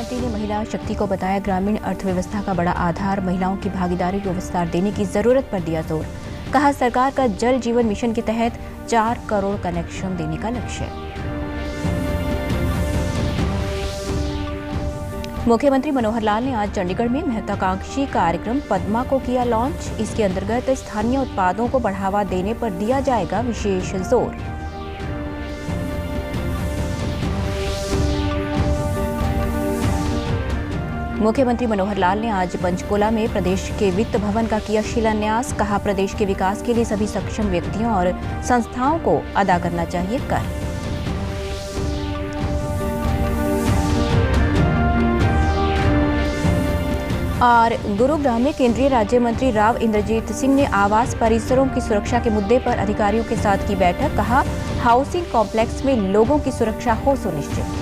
प्रधानमंत्री ने महिला शक्ति को बताया ग्रामीण अर्थव्यवस्था का बड़ा आधार। महिलाओं की भागीदारी को विस्तार देने की जरूरत पर दिया जोर। कहा सरकार का जल जीवन मिशन के तहत 4 करोड़ कनेक्शन देने का लक्ष्य। मुख्यमंत्री मनोहर लाल ने आज चंडीगढ़ में महत्वाकांक्षी कार्यक्रम पद्मा को किया लॉन्च। इसके अंतर्गत स्थानीय उत्पादों को बढ़ावा देने पर दिया जाएगा विशेष जोर। मुख्यमंत्री मनोहर लाल ने आज पंचकुला में प्रदेश के वित्त भवन का किया शिलान्यास। कहा प्रदेश के विकास के लिए सभी सक्षम व्यक्तियों और संस्थाओं को अदा करना चाहिए कर। और गुरुग्राम में केंद्रीय राज्य मंत्री राव इंद्रजीत सिंह ने आवास परिसरों की सुरक्षा के मुद्दे पर अधिकारियों के साथ की बैठक। कहा हाउसिंग कॉम्प्लेक्स में लोगों की सुरक्षा हो सुनिश्चित।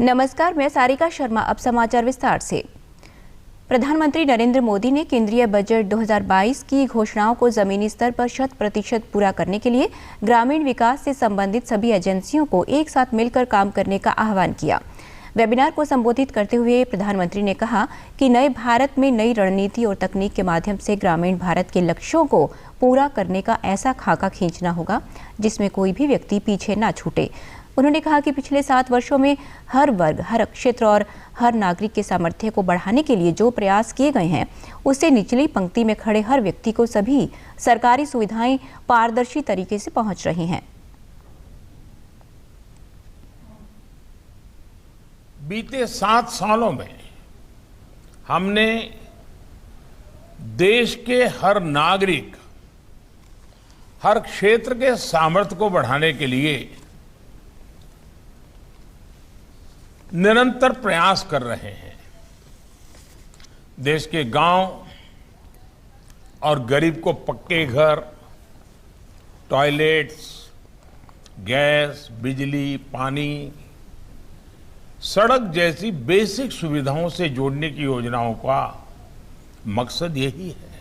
नमस्कार, मैं सारिका शर्मा। अब समाचार विस्तार से। प्रधानमंत्री नरेंद्र मोदी ने केंद्रीय बजट 2022 की घोषणाओं को जमीनी स्तर पर 100% पूरा करने के लिए ग्रामीण विकास से संबंधित सभी एजेंसियों को एक साथ मिलकर काम करने का आह्वान किया। वेबिनार को संबोधित करते हुए प्रधानमंत्री ने कहा कि नए भारत में नई रणनीति और तकनीक के माध्यम से ग्रामीण भारत के लक्ष्यों को पूरा करने का ऐसा खाका खींचना होगा जिसमें कोई भी व्यक्ति पीछे ना छूटे। उन्होंने कहा कि पिछले 7 वर्षों में हर वर्ग, हर क्षेत्र और हर नागरिक के सामर्थ्य को बढ़ाने के लिए जो प्रयास किए गए हैं उससे निचली पंक्ति में खड़े हर व्यक्ति को सभी सरकारी सुविधाएं पारदर्शी तरीके से पहुंच रही हैं। बीते 7 सालों में हमने देश के हर नागरिक, हर क्षेत्र के सामर्थ्य को बढ़ाने के लिए निरंतर प्रयास कर रहे हैं। देश के गांव और गरीब को पक्के घर, टॉयलेट्स, गैस, बिजली, पानी, सड़क जैसी बेसिक सुविधाओं से जोड़ने की योजनाओं का मकसद यही है।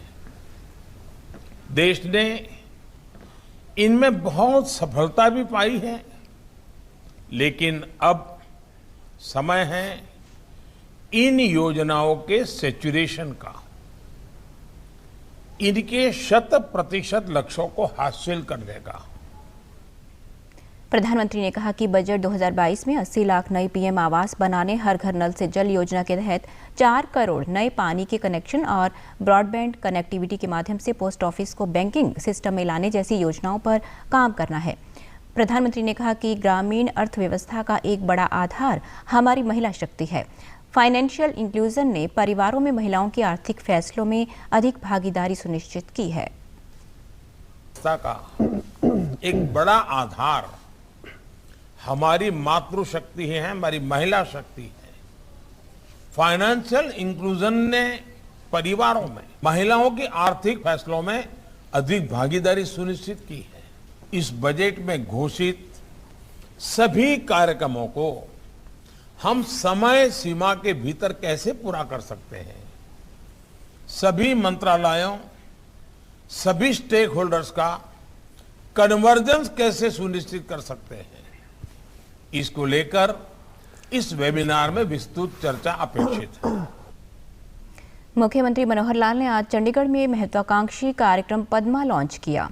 देश ने इनमें बहुत सफलता भी पाई है, लेकिन अब समय है इन योजनाओं के सैचुरेशन का, इनके 100% लक्ष्यों को हासिल करने का। प्रधानमंत्री ने कहा कि बजट 2022 में 80 लाख नए पीएम आवास बनाने, हर घर नल से जल योजना के तहत 4 करोड़ नए पानी के कनेक्शन और ब्रॉडबैंड कनेक्टिविटी के माध्यम से पोस्ट ऑफिस को बैंकिंग सिस्टम में लाने जैसी योजनाओं पर काम करना है। प्रधानमंत्री ने कहा कि ग्रामीण अर्थव्यवस्था का एक बड़ा आधार हमारी महिला शक्ति है। फाइनेंशियल इंक्लूजन ने परिवारों में महिलाओं के आर्थिक फैसलों में अधिक भागीदारी सुनिश्चित की है। का एक बड़ा आधार हमारी मातृशक्ति है, हमारी महिला शक्ति है। फाइनेंशियल इंक्लूजन ने परिवारों में महिलाओं के आर्थिक फैसलों में अधिक भागीदारी सुनिश्चित की है। इस बजट में घोषित सभी कार्यक्रमों को हम समय सीमा के भीतर कैसे पूरा कर सकते हैं, सभी मंत्रालयों, सभी स्टेक होल्डर्स का कन्वर्जेंस कैसे सुनिश्चित कर सकते हैं, इसको लेकर इस वेबिनार में विस्तृत चर्चा अपेक्षित है। मुख्यमंत्री मनोहर लाल ने आज चंडीगढ़ में महत्वाकांक्षी कार्यक्रम पद्मा लॉन्च किया।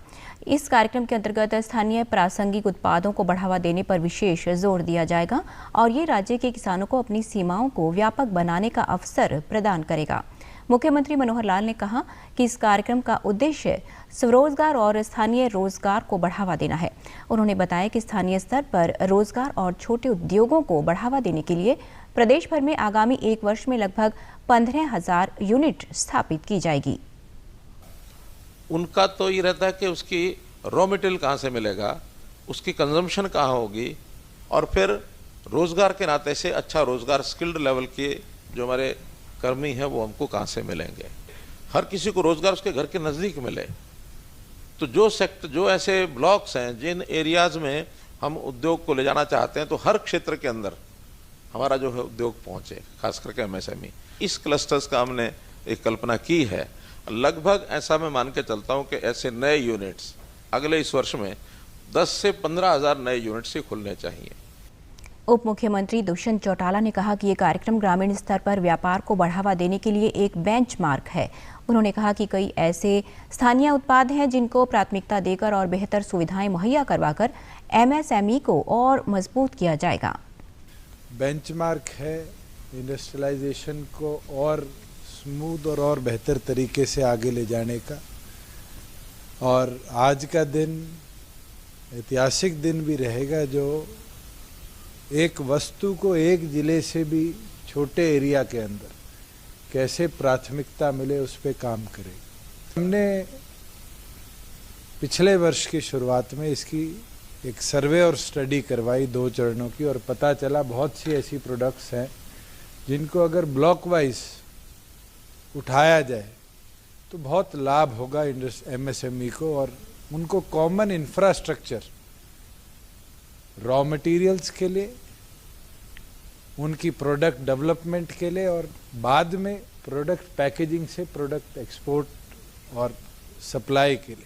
इस कार्यक्रम के अंतर्गत स्थानीय प्रासंगिक उत्पादों को बढ़ावा देने पर विशेष जोर दिया जाएगा और ये राज्य के किसानों को अपनी सीमाओं को व्यापक बनाने का अवसर प्रदान करेगा। मुख्यमंत्री मनोहर लाल ने कहा कि इस कार्यक्रम का उद्देश्य स्वरोजगार और स्थानीय रोजगार को बढ़ावा देना है। उन्होंने बताया कि स्थानीय स्तर पर रोजगार और छोटे उद्योगों को बढ़ावा देने के लिए प्रदेश भर में आगामी 1 वर्ष में लगभग 15,000 यूनिट स्थापित की जाएगी। उनका तो ये रहता है कि उसकी रॉ मटेरियल कहाँ से मिलेगा, उसकी कंजम्पशन कहाँ होगी, और फिर रोजगार के नाते से अच्छा रोजगार स्किल्ड लेवल के जो हमारे कर्मी हैं वो हमको कहाँ से मिलेंगे। हर किसी को रोजगार उसके घर के नज़दीक मिले। तो जो ऐसे ब्लॉक्स हैं जिन एरियाज में हम उद्योग को ले जाना चाहते हैं, तो हर क्षेत्र के अंदर हमारा जो है उद्योग पहुंचे, खास करके एमएसएमई। इस क्लस्टर्स का हमने एक कल्पना की है। लगभग ऐसा मैं मान के चलता हूं कि ऐसे नए यूनिट्स अगले इस वर्ष में 10 से 15,000 नए यूनिट्स ही खुलने चाहिए। उप मुख्यमंत्री दुष्यंत चौटाला ने कहा कि ये कार्यक्रम ग्रामीण स्तर पर व्यापार को बढ़ावा देने के लिए एक बेंचमार्क है। उन्होंने कहा कि कई ऐसे स्थानीय उत्पाद हैं जिनको प्राथमिकता देकर और बेहतर सुविधाएं मुहैया करवाकर एमएसएमई को और मजबूत किया जाएगा। बेंचमार्क है इंडस्ट्रियलाइजेशन को और स्मूथ और बेहतर तरीके से आगे ले जाने का। और आज का दिन ऐतिहासिक दिन भी रहेगा जो एक वस्तु को एक जिले से भी छोटे एरिया के अंदर कैसे प्राथमिकता मिले उस पर काम करेगा। हमने पिछले वर्ष की शुरुआत में इसकी एक सर्वे और स्टडी करवाई 2 चरणों की, और पता चला बहुत सी ऐसी प्रोडक्ट्स हैं जिनको अगर ब्लॉक वाइज उठाया जाए तो बहुत लाभ होगा एमएसएमई को, और उनको कॉमन इंफ्रास्ट्रक्चर रॉ मटेरियल्स के लिए, उनकी प्रोडक्ट डेवलपमेंट के लिए, और बाद में प्रोडक्ट पैकेजिंग से प्रोडक्ट एक्सपोर्ट और सप्लाई के लिए।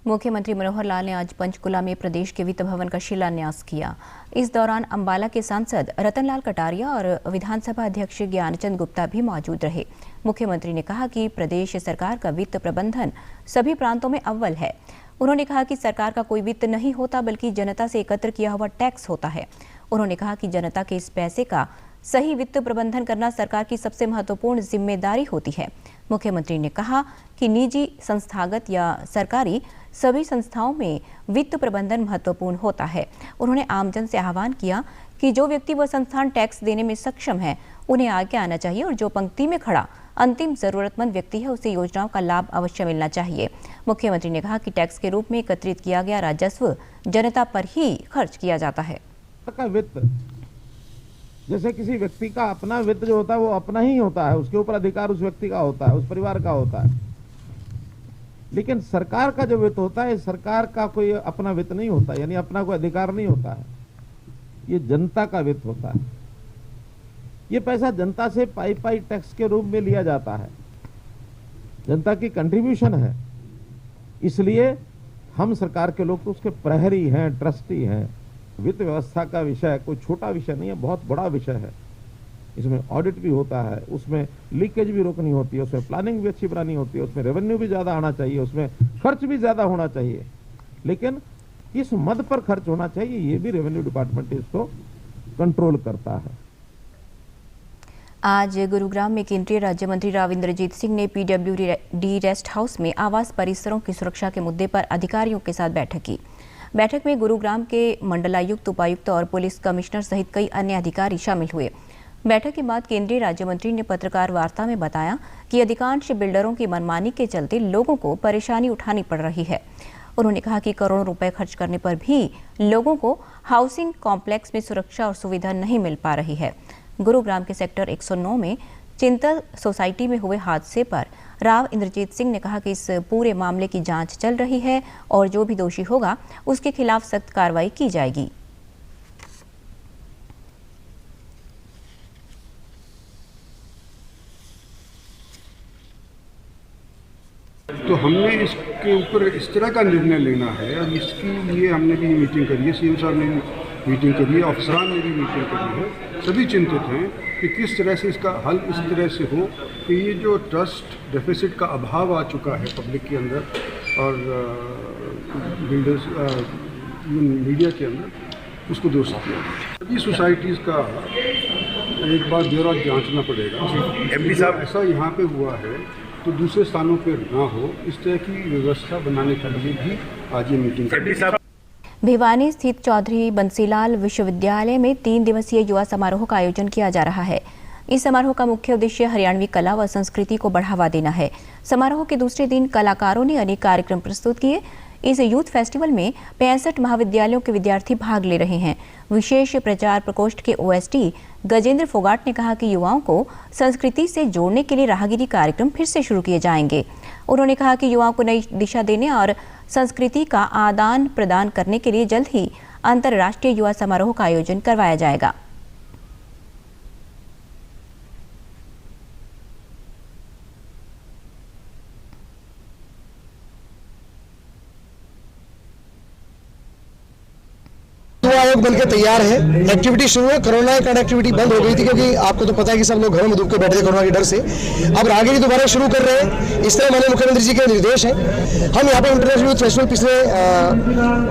मुख्यमंत्री मनोहर लाल ने आज पंचकुला में प्रदेश के वित्त भवन का शिलान्यास किया। इस दौरान अंबाला के सांसद रतनलाल कटारिया और विधानसभा अध्यक्ष ज्ञानचंद गुप्ता भी मौजूद रहे। मुख्यमंत्री ने कहा कि प्रदेश सरकार का वित्त प्रबंधन सभी प्रांतों में अव्वल है। उन्होंने कहा कि सरकार का कोई वित्त नहीं होता बल्कि जनता से एकत्र किया हुआ टैक्स होता है। उन्होंने कहा कि जनता के इस पैसे का सही वित्त प्रबंधन करना सरकार की सबसे महत्वपूर्ण जिम्मेदारी होती है। मुख्यमंत्री ने कहा कि निजी, संस्थागत या सरकारी सभी संस्थाओं में वित्त प्रबंधन महत्वपूर्ण होता है। उन्होंने आमजन से आह्वान किया कि जो व्यक्ति व संस्थान टैक्स देने में सक्षम है उन्हें आगे आना चाहिए, और जो पंक्ति में खड़ा अंतिम जरूरतमंद व्यक्ति है उसे योजनाओं का लाभ अवश्य मिलना चाहिए। मुख्यमंत्री ने कहा कि टैक्स के रूप में एकत्रित किया गया राजस्व जनता पर ही खर्च किया जाता है। वित्त जैसे किसी व्यक्ति का अपना वित्त जो होता है वो अपना ही होता है, उसके ऊपर अधिकार उस व्यक्ति का होता है, उस परिवार का होता है। लेकिन सरकार का जो वित्त होता है, सरकार का कोई अपना वित्त नहीं होता, यानी अपना कोई अधिकार नहीं होता है। ये जनता का वित्त होता है। ये पैसा जनता से पाई टैक्स के रूप में लिया जाता है, जनता की कंट्रीब्यूशन है। इसलिए हम सरकार के लोग तो उसके प्रहरी हैं, ट्रस्टी हैं। वित्त व्यवस्था का विषय कोई छोटा विषय नहीं है, बहुत बड़ा विषय है। इसमें ऑडिट भी होता है, उसमें लीकेज भी रोकनी होती है, उसमें प्लानिंग भी अच्छी बनानी होती है, उसमें रेवेन्यू भी ज्यादा आना चाहिए, उसमें खर्च भी ज्यादा होना चाहिए। लेकिन किस मद पर खर्च होना चाहिए ये भी रेवेन्यू डिपार्टमेंट इसको कंट्रोल करता है। आज गुरुग्राम में केंद्रीय राज्य मंत्री राव इंद्रजीत सिंह ने पीडब्ल्यूडी रेस्ट हाउस में आवास परिसरों की सुरक्षा के मुद्दे पर अधिकारियों के साथ बैठक की। बैठक में गुरुग्राम के मंडलायुक्त, उपायुक्त और पुलिस कमिश्नर सहित कई अन्य अधिकारी शामिल हुए। बैठक के बाद केंद्रीय राज्य मंत्री ने पत्रकार वार्ता में बताया कि अधिकांश बिल्डरों की मनमानी के चलते लोगों को परेशानी उठानी पड़ रही है। उन्होंने कहा कि करोड़ों रुपए खर्च करने पर भी लोगों को हाउसिंग कॉम्प्लेक्स में सुरक्षा और सुविधा नहीं मिल पा रही है। गुरुग्राम के सेक्टर 109 में चिंतल सोसाइटी में हुए हादसे पर राव इंद्रजीत सिंह ने कहा कि इस पूरे मामले की जांच चल रही है और जो भी दोषी होगा उसके खिलाफ सख्त कार्रवाई की जाएगी। तो हमने इसके ऊपर इस तरह का निर्णय लेना है, और इसके लिए हमने भी मीटिंग करी है, सीएम साहब ने भी मीटिंग करी है, अफसरान ने भी मीटिंग करी है। सभी चिंतित हैं कि किस तरह से इसका हल इस तरह से हो कि ये जो ट्रस्ट डेफिसिट का अभाव आ चुका है पब्लिक के अंदर और बिल्डर्स मीडिया के अंदर, उसको दुरुस्त किया जाए। सभी सोसाइटीज़ का एक बार ब्यौरा जांचना पड़ेगा। एमपी साहब, ऐसा यहाँ पे हुआ है तो दूसरे स्थानों पर ना हो, इस तरह की व्यवस्था बनाने के लिए भी आज ये मीटिंग। भिवानी स्थित चौधरी बंसीलाल विश्वविद्यालय में 3 दिवसीय युवा समारोह का आयोजन किया जा रहा है। इस समारोह का मुख्य उद्देश्य हरियाणवी कला व संस्कृति को बढ़ावा देना है। समारोह के दूसरे दिन कलाकारों ने अनेक कार्यक्रम प्रस्तुत किए। इस यूथ फेस्टिवल में 65 महाविद्यालयों के विद्यार्थी भाग ले रहे हैं। विशेष प्रचार प्रकोष्ठ के ओएसडी गजेंद्र फोगाट ने कहा कि युवाओं को संस्कृति से जोड़ने के लिए राहगिरी कार्यक्रम फिर से शुरू किए जाएंगे। उन्होंने कहा कि युवाओं को नई दिशा देने और संस्कृति का आदान प्रदान करने के लिए जल्द ही अंतर्राष्ट्रीय युवा समारोह का आयोजन करवाया जाएगा। आयोग बनकर तैयार है। एक्टिविटी शुरू है। कोरोना की एक्टिविटी बंद हो गई थी क्योंकि आपको तो पता है कि सब लोग घरों में दुब के बैठे थे कोरोना के डर से। अब आगे भी दोबारा शुरू कर रहे हैं। इस तरह माननीय मुख्यमंत्री जी के निर्देश है। हम यहाँ पे इंटरनेशनल यूथ फेस्टिवल पिछले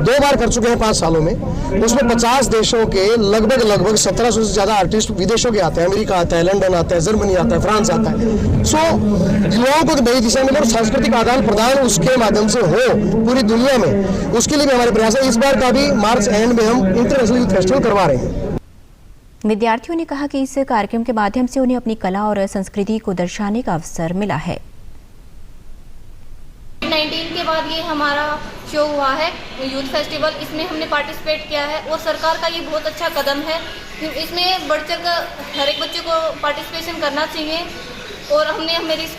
2 बार कर चुके हैं 5 सालों में। उसमें 50 देशों के लगभग 1700 से ज्यादा आर्टिस्ट विदेशों के आते हैं। अमेरिका आता है, लंदन आता है, जर्मनी आता है, फ्रांस आता है। सो युवाओं को नई दिशा मिले और सांस्कृतिक आदान प्रदान उसके माध्यम से हो पूरी दुनिया में, उसके लिए भी हमारे प्रयास है। इस बार का भी मार्च एंड में हम इंटरनेशनल यूथ फेस्टिवल करवा रहे हैं। विद्यार्थियों ने कहा कि इस कार्यक्रम के माध्यम से उन्हें अपनी कला और संस्कृति को दर्शाने का अवसर मिला है। 19 के बाद ये हमारा शो हुआ है यूथ फेस्टिवल, इसमें हमने पार्टिसिपेट किया है और सरकार का ये बहुत अच्छा कदम है। इसमें बढ़ चढ़ कर हर एक बच्चे को पार्टिसिपेशन करना चाहिए और हमने इस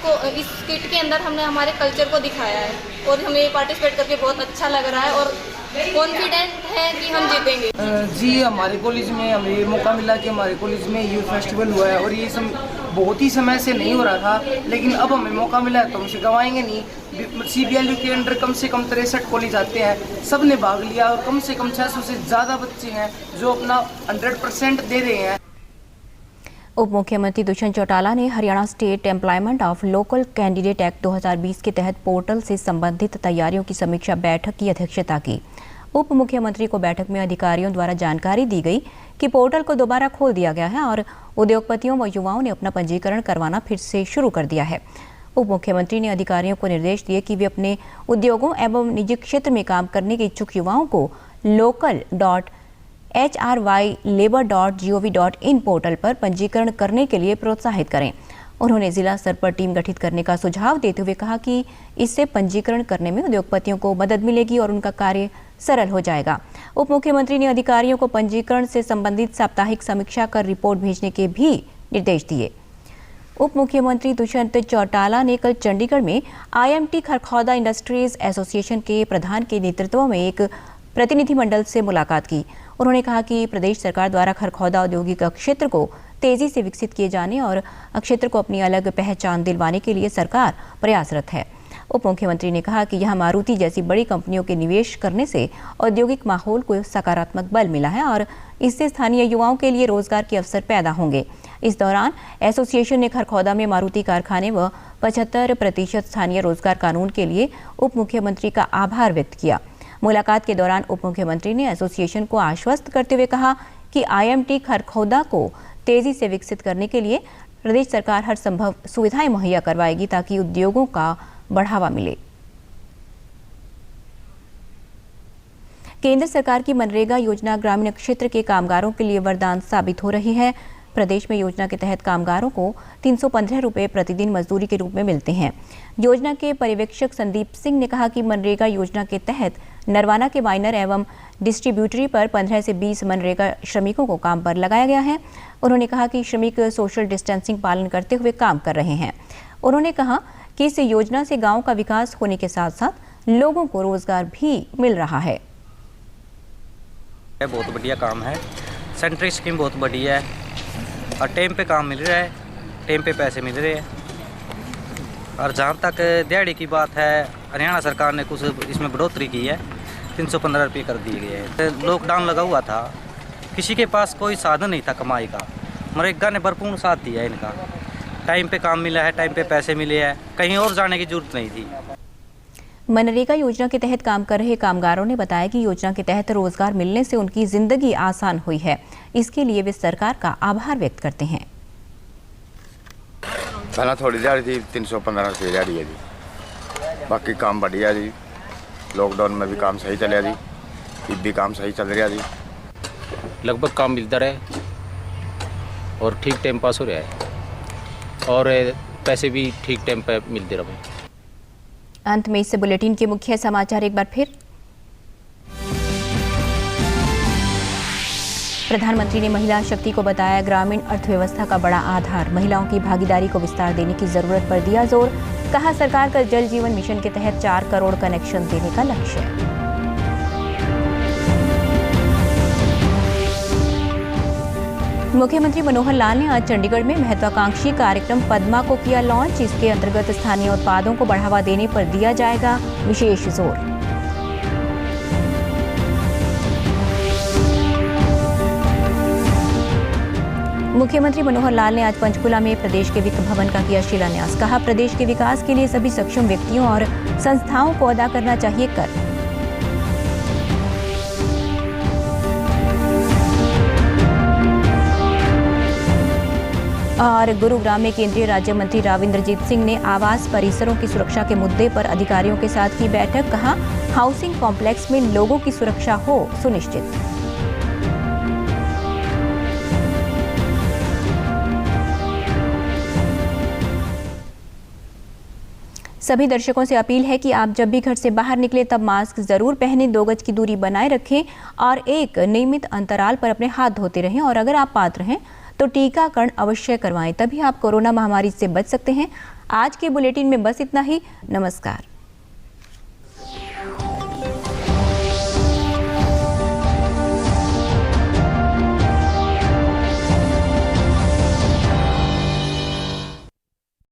किट के अंदर हमने हमारे कल्चर को दिखाया है और हमें पार्टिसिपेट करके बहुत अच्छा लग रहा है और कॉन्फिडेंट है कि हम जीतेंगे। जी, हमारे कॉलेज में हमें मौका मिला कि हमारे कॉलेज में यूथ फेस्टिवल हुआ है और ये बहुत ही समय से नहीं हो रहा था, लेकिन अब हमें मौका मिला है तो हम इसे गंवाएंगे नहीं। CBLU के अंडर कम से कम 63 कॉलेज आते हैं, सब ने भाग लिया और कम से कम 600 से ज़्यादा बच्चे हैं जो अपना 100% दे रहे हैं। उप मुख्यमंत्री दुष्यंत चौटाला ने Haryana state employment of local candidate act 2020 के तहत पोर्टल से संबंधित तैयारियों की समीक्षा बैठक की अध्यक्षता की। उप मुख्यमंत्री को बैठक में अधिकारियों द्वारा जानकारी दी गई कि पोर्टल को दोबारा खोल दिया गया है और उद्योगपतियों व युवाओं ने अपना पंजीकरण करवाना फिर से शुरू कर दिया है। उप मुख्यमंत्री ने अधिकारियों को निर्देश दिए कि वे अपने उद्योगों एवं निजी क्षेत्र में काम करने के इच्छुक युवाओं को local.hrylabor.gov.in पोर्टल पर पंजीकरण करने के लिए प्रोत्साहित करें। उन्होंने जिला स्तर पर टीम गठित करने का सुझाव देते हुए कहा कि इससे पंजीकरण करने में उद्योगपतियों को मदद मिलेगी और उनका कार्य सरल हो जाएगा। उप मुख्यमंत्री ने अधिकारियों को पंजीकरण से संबंधित साप्ताहिक समीक्षा कर रिपोर्ट भेजने के भी निर्देश दिए। उप मुख्यमंत्री दुष्यंत चौटाला ने कल चंडीगढ़ में IMT खरखौदा इंडस्ट्रीज एसोसिएशन के प्रधान के नेतृत्व में एक प्रतिनिधिमंडल से मुलाकात की। उन्होंने कहा कि प्रदेश सरकार द्वारा खरखौदा औद्योगिक क्षेत्र को तेजी से विकसित किए जाने और क्षेत्र को अपनी अलग पहचान दिलवाने के लिए सरकार प्रयासरत है। उप मुख्यमंत्री ने कहा कि यहां मारुति जैसी बड़ी कंपनियों के निवेश करने से औद्योगिक माहौल को सकारात्मक बल मिला है और इससे स्थानीय युवाओं के लिए रोजगार के अवसर पैदा होंगे। इस दौरान एसोसिएशन ने खरखौदा में मारुति कारखाने व 75% स्थानीय रोजगार कानून के लिए उप मुख्यमंत्री का आभार व्यक्त किया। मुलाकात के दौरान उप मुख्यमंत्री ने एसोसिएशन को आश्वस्त करते हुए कहा कि IMT खरखौदा को तेजी से विकसित करने के लिए प्रदेश सरकार हर संभव सुविधाएं मुहैया करवाएगी ताकि उद्योगों का बढ़ावा मिले। केंद्र सरकार की मनरेगा योजना ग्रामीण क्षेत्र के कामगारों के लिए वरदान साबित हो रही है। प्रदेश में योजना के तहत कामगारों को 315 रुपये प्रतिदिन मजदूरी के रूप में मिलते हैं। योजना के पर्यवेक्षक संदीप सिंह ने कहा कि मनरेगा योजना के तहत नरवाना के माइनर एवं डिस्ट्रीब्यूटरी पर 15 से 20 मनरेगा श्रमिकों को काम पर लगाया गया है। उन्होंने कहा कि श्रमिक सोशल डिस्टेंसिंग पालन करते हुए काम कर रहे हैं। उन्होंने कहा कि इस योजना से गांव का विकास होने के साथ साथ लोगों को रोजगार भी मिल रहा है। बहुत बढ़िया काम है, सेंट्रल स्कीम बहुत बढ़िया है और टाइम पे काम मिल रहा है, टाइम पे पैसे मिल रहे हैं। और जहाँ तक दिहाड़ी की बात है, हरियाणा सरकार ने कुछ इसमें बढ़ोतरी की है, 315 रुपये कर दिए गए हैं। लॉकडाउन लगा हुआ था, किसी के पास कोई साधन नहीं था कमाई का, मनरेगा ने भरपूर साथ दिया इनका। टाइम पे काम मिला है, टाइम पे पैसे मिले हैं, कहीं और जाने की जरूरत नहीं थी। मनरेगा योजना के तहत काम कर रहे कामगारों ने बताया कि योजना के तहत रोजगार मिलने से उनकी जिंदगी आसान हुई है। इसके लिए वे सरकार का आभार व्यक्त करते हैं। पहला थोड़ी दिहाड़ी थी, 315 रुपये दिहाड़ी है जी। बाकी काम बढ़िया जी, लॉकडाउन में भी काम सही चलिया जी, इब भी काम सही चल रहा जी। लगभग काम मिलता रहे और ठीक टाइम पास हो रहा है और पैसे भी ठीक टाइम पर मिलते रहे। अंत में इस बुलेटिन के मुख्य समाचार एक बार फिर। प्रधानमंत्री ने महिला शक्ति को बताया ग्रामीण अर्थव्यवस्था का बड़ा आधार। महिलाओं की भागीदारी को विस्तार देने की जरूरत पर दिया जोर। कहा सरकार का जल जीवन मिशन के तहत 4 करोड़ कनेक्शन देने का लक्ष्य। मुख्यमंत्री मनोहर लाल ने आज चंडीगढ़ में महत्वाकांक्षी कार्यक्रम पद्मा को किया लॉन्च। इसके अंतर्गत स्थानीय उत्पादों को बढ़ावा देने पर दिया जाएगा विशेष जोर। मुख्यमंत्री मनोहर लाल ने आज पंचकुला में प्रदेश के वित्त भवन का किया शिलान्यास। कहा, प्रदेश के विकास के लिए सभी सक्षम व्यक्तियों और संस्थाओं को अदा करना चाहिए कर। और गुरुग्राम में केंद्रीय राज्य मंत्री राव इंद्रजीत सिंह ने आवास परिसरों की सुरक्षा के मुद्दे पर अधिकारियों के साथ की बैठक। कहा, हाउसिंग कॉम्प्लेक्स में लोगों की सुरक्षा हो सुनिश्चित। सभी दर्शकों से अपील है कि आप जब भी घर से बाहर निकले तब मास्क जरूर पहनें, 2 गज की दूरी बनाए रखें और एक नियमित अंतराल पर अपने हाथ धोते रहें। और अगर आप पात्र हैं तो टीकाकरण अवश्य करवाएं, तभी आप कोरोना महामारी से बच सकते हैं। आज के बुलेटिन में बस इतना ही। नमस्कार।